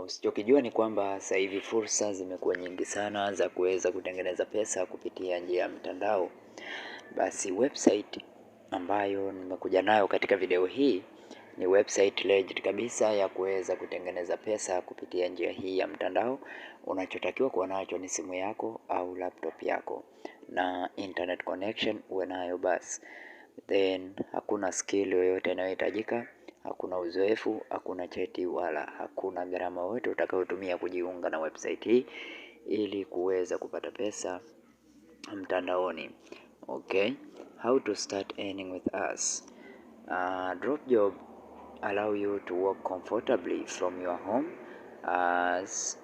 Usichokijua ni kwamba sasa hivi fursa zimekuwa nyingi sana za kuweza kutengeneza pesa kupitia njia ya mtandao. Basi website ambayo nimekuja nayo katika video hii ni website legit kabisa ya kuweza kutengeneza pesa kupitia njia hii ya mtandao. Unachotakiwa kuwa nacho ni simu yako au laptop yako na internet connection uwe nayo basi. Then hakuna skill yoyote inayohitajika, hakuna uzoefu, hakuna cheti wala hakuna gharama yoyote utakayotumia kujiunga na website hii ili kuweza kupata pesa mtandaoni. Okay, how to start earning with us. Drobjob allow you to work comfortably from your home as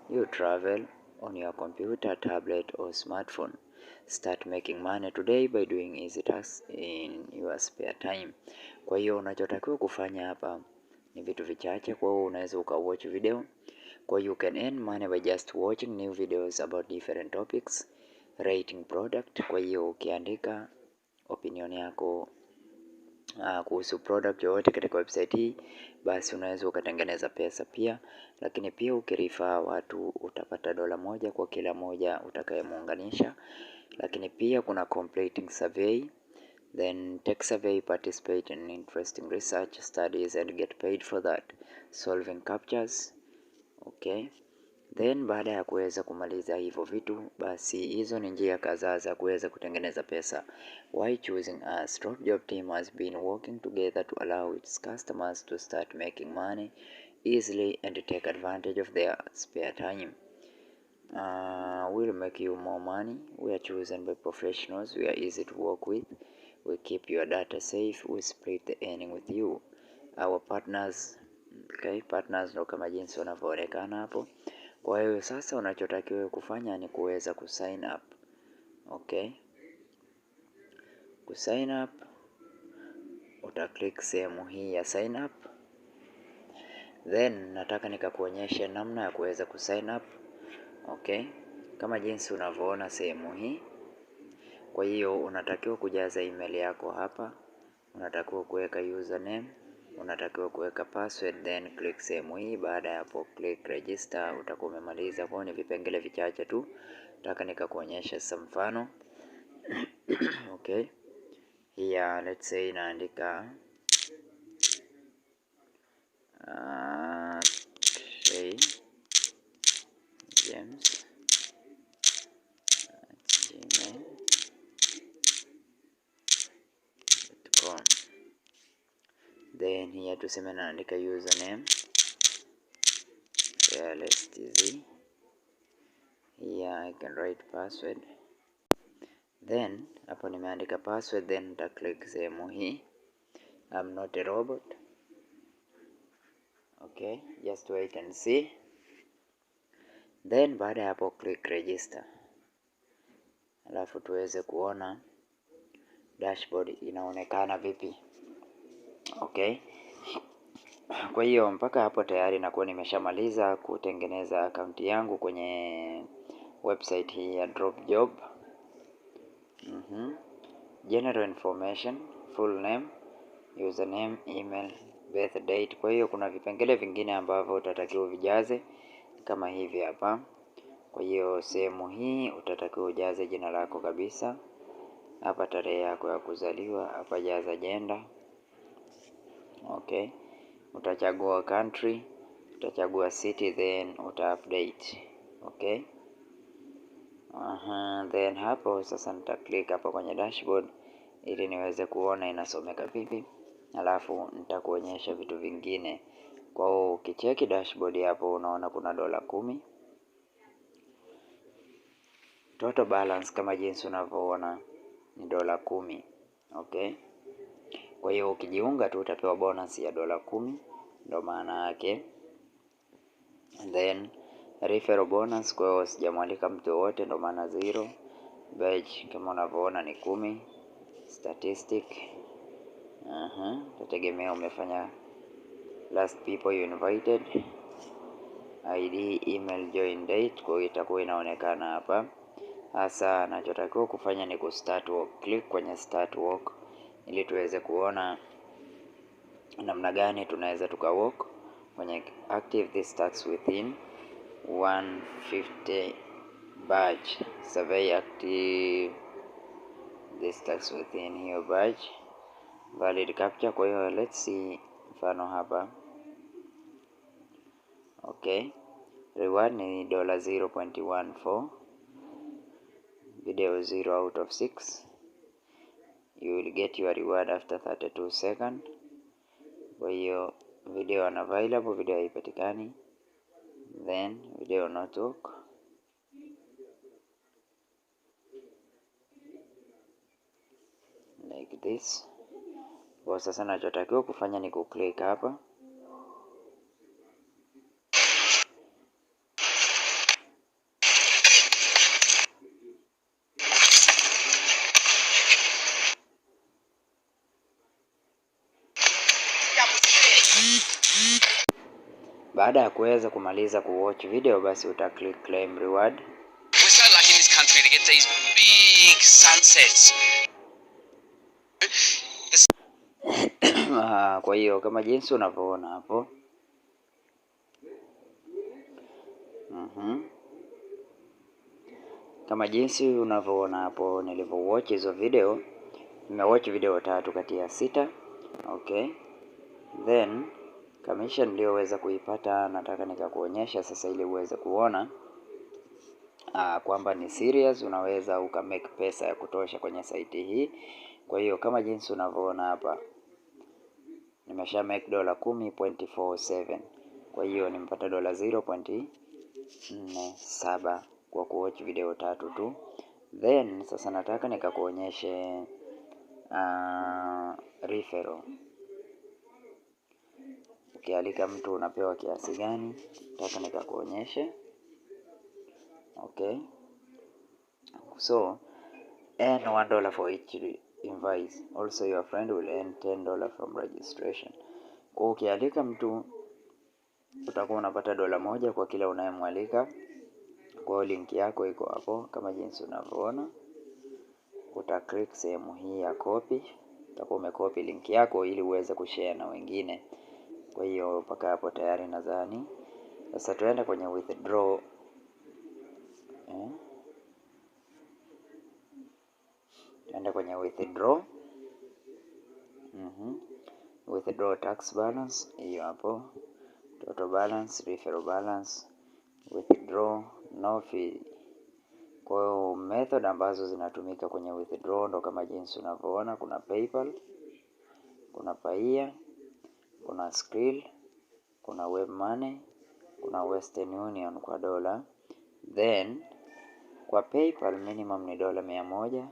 you travel on your computer, tablet or smartphone. Start making money today by doing easy tasks in your spare time. Kwa hiyo unachotakiwa kufanya hapa ni vitu vichache. Kwa hiyo unaweza ukawatch video. Kwa hiyo you can earn money by just watching new videos about different topics, rating product. Kwa hiyo ukiandika opinion yako kuhusu product yoyote katika website hii, basi unaweza ukatengeneza pesa pia. Lakini pia ukirifaa watu utapata $1 kwa kila moja utakayemuunganisha. Lakini pia kuna completing survey, then take survey, participate in interesting research studies and get paid for that, solving captchas. Okay, then baada ya kuweza kumaliza hivyo vitu, basi hizo ni njia kadhaa za kuweza kutengeneza pesa. Why choosing us? Drobjob team has been working together to allow its customers to start making money easily and take advantage of their spare time. We'll make you more money. We are chosen by professionals. We are easy to work with. We keep your data safe. We split the earning with you. Our partners, okay, partners ndo kama jinsi wanavyoonekana hapo. Kwa hiyo sasa unachotakiwa kufanya ni kuweza kusign up. Okay, kusign up utaklik sehemu hii ya sign up, then nataka nikakuonyesha namna ya kuweza kusign up. Okay, kama jinsi unavyoona sehemu hii. Kwa hiyo unatakiwa kujaza email yako hapa, unatakiwa kuweka username, unatakiwa kuweka password, then click sehemu hii. Baada ya hapo click register, utakuwa umemaliza. Kwa ni vipengele vichache tu, nataka nikakuonyesha sasa mfano. Okay, here let's say naandika say James gmail.com. Then here tuseme naandika username LSTZ. Here I can write password. Then hapo nimeandika password, then nita click sehemu hii I'm not a robot. Okay, just wait and see. Then baada ya hapo click register, alafu tuweze kuona dashboard inaonekana vipi. Okay, kwa hiyo mpaka hapo tayari nakuwa nimeshamaliza kutengeneza akaunti yangu kwenye website hii ya Drobjob. General information, full name, username, email, birth date. Kwa hiyo kuna vipengele vingine ambavyo utatakiwa vijaze kama hivi hapa. Kwa hiyo sehemu hii utatakiwa ujaze jina lako kabisa. Hapa tarehe yako ya kuzaliwa, hapa jaza gender. Okay, utachagua country, utachagua city, then uta update. Okay, then hapo sasa nita click hapa kwenye dashboard ili niweze kuona inasomeka vipi, alafu nitakuonyesha vitu vingine. Kwa hiyo ukicheki dashboard hapo unaona kuna $10. Total balance kama jinsi unavyoona ni $10. Okay, kwa hiyo ukijiunga tu utapewa bonus ya $10, ndo maana yake. And then referral bonus, kwa hiyo sijamwalika mtu wote, ndo maana 0. Badge kama unavyoona ni 10. Statistic, tategemea umefanya last people you invited. ID, email, join date, kwa hiyo itakuwa inaonekana hapa. Hasa nachotakiwa kufanya ni kustart work. Click kwenye start work ili tuweze kuona namna gani tunaweza tuka work kwenye active this tax within 150 badge. Survey active this tax within hiyo badge. Valid captcha. Kwa hiyo let's see mfano hapa. Okay, reward ni $0.14, video 0 out of 6. You will get your reward after 32 seconds. Kwa hiyo video unavailable, video haipatikani, then video not work. Like this. Kwa sasa nachotakiwa kufanya ni kuclick hapa. Baada ya kuweza kumaliza kuwatch video, basi uta click claim reward. We're so lucky in this country to get these big sunsets. Kwa hiyo kama jinsi unavyoona hapo. Kama jinsi unavyoona hapo nilivyo watch hizo video. Nimewatch video 3 kati ya 6. Okay. Then commission niliyoweza kuipata nataka nikakuonyesha sasa ili uweze kuona kwamba ni serious, unaweza ukamake pesa ya kutosha kwenye site hii. Kwa hiyo kama jinsi unavyoona hapa nimesha make $10.47. Kwa hiyo nimepata $0.47 kwa kuwatch video 3 tu. Then sasa nataka nikakuonyeshe referral. Ukialika mtu unapewa kiasi gani? Nataka nikakuonyeshe. Okay. So, earn $1 for each invoice. Also your friend will earn $10 from registration. Kwa ukialika mtu utakuwa unapata $1 kwa kila unayemwalika. Kwa link yako iko hapo kama jinsi unavyoona. Uta click sehemu hii ya copy. Utakuwa umecopy link yako ili uweze kushare na wengine. Kwa hiyo mpaka hapo tayari nadhani. Sasa tuende kwenye withdraw. Tuende kwenye withdraw. Withdraw tax balance hiyo hapo. Total balance, referral balance, withdraw, no fee. Kwa hiyo method ambazo zinatumika kwenye withdraw ndo kama jinsi unavyoona. Kuna PayPal, kuna Paia, kuna Skrill, kuna Web Money, kuna Western Union kwa dola. Then kwa PayPal minimum ni $100.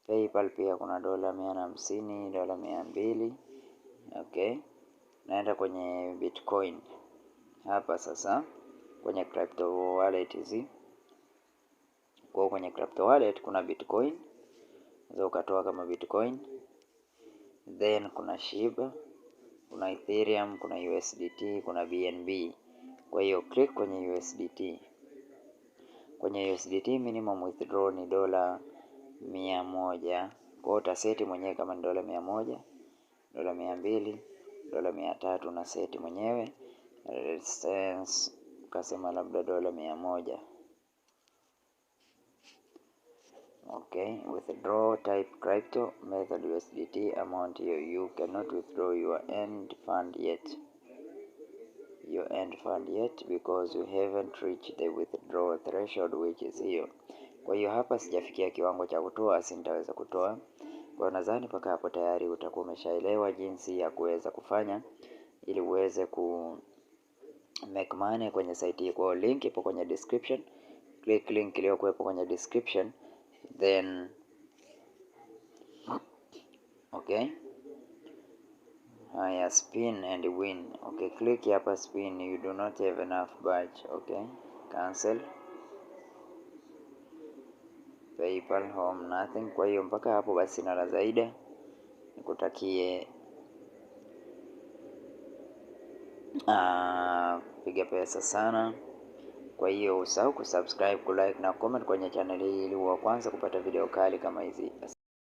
PayPal pia kuna $150, $200. Okay. Naenda kwenye Bitcoin. Hapa sasa kwenye crypto wallet hizi. Kwa kwenye crypto wallet kuna Bitcoin. Unaweza ukatoa kama Bitcoin. Then kuna Shiba, kuna Ethereum, kuna USDT, kuna BNB. Kwa hiyo click kwenye USDT. Kwenye USDT minimum withdraw ni $100. Kwa hiyo utaseti mwenyewe kama ni $100, $200, $300 na seti mwenyewe. Resistance ukasema labda $100. Okay, withdraw type crypto, method USDT, amount you cannot withdraw your end fund yet. Because you haven't reached the withdrawal threshold, which is here. Kwa hiyo hapa sijafikia kiwango cha kutoa, sitaweza kutoa. Kwa nadhani mpaka hapo tayari utakuwa umeshaelewa jinsi ya kuweza kufanya ili uweze ku make money kwenye site hii. Kwa link ipo kwenye description. Click link iliyokuwepo kwenye description. Then okay. Haya, spin and win. Okay, click hapa spin. You do not have enough badge. Okay, cancel. PayPal home nothing. Kwa hiyo mpaka hapo basi na la zaidi nikutakie piga pesa sana. Kwa hiyo usahau kusubscribe, kulike na comment kwenye channel hii ili uwe kwanza kupata video kali kama hizi.